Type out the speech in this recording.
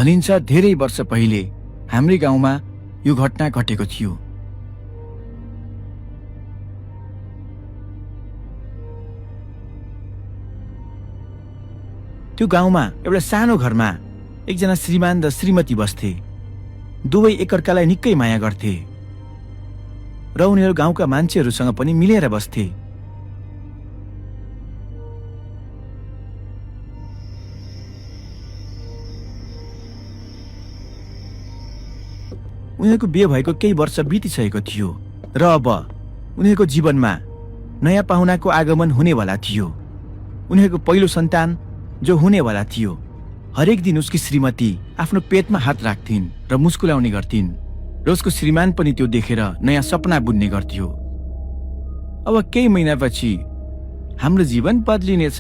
भनिन्छ धेरै वर्ष पहिले हाम्रै गाउँमा यो घटना घटेको थियो। त्यो गाउँमा एउटा सानो घरमा एकजना श्रीमान र श्रीमती बस्थे। दुवै एकअर्कालाई निकै माया गर्थे र उनीहरू गाउँका मान्छेहरूसँग पनि मिलेर बस्थे। उनीहरूको बिहे भएको केही वर्ष बितिसकेको थियो र अब उनीहरूको जीवनमा नयाँ पाहुनाको आगमन हुनेवाला थियो। उनीहरूको पहिलो सन्तान जो हुनेवाला थियो, हरेक दिन उसकी श्रीमती आफ्नो पेटमा हात राख्थिन् र मुस्कुलाउने गर्थिन् र उसको श्रीमान पनि त्यो देखेर नयाँ सपना बुन्ने गर्थ्यो। अब केही महिनापछि हाम्रो जीवन बदलिनेछ।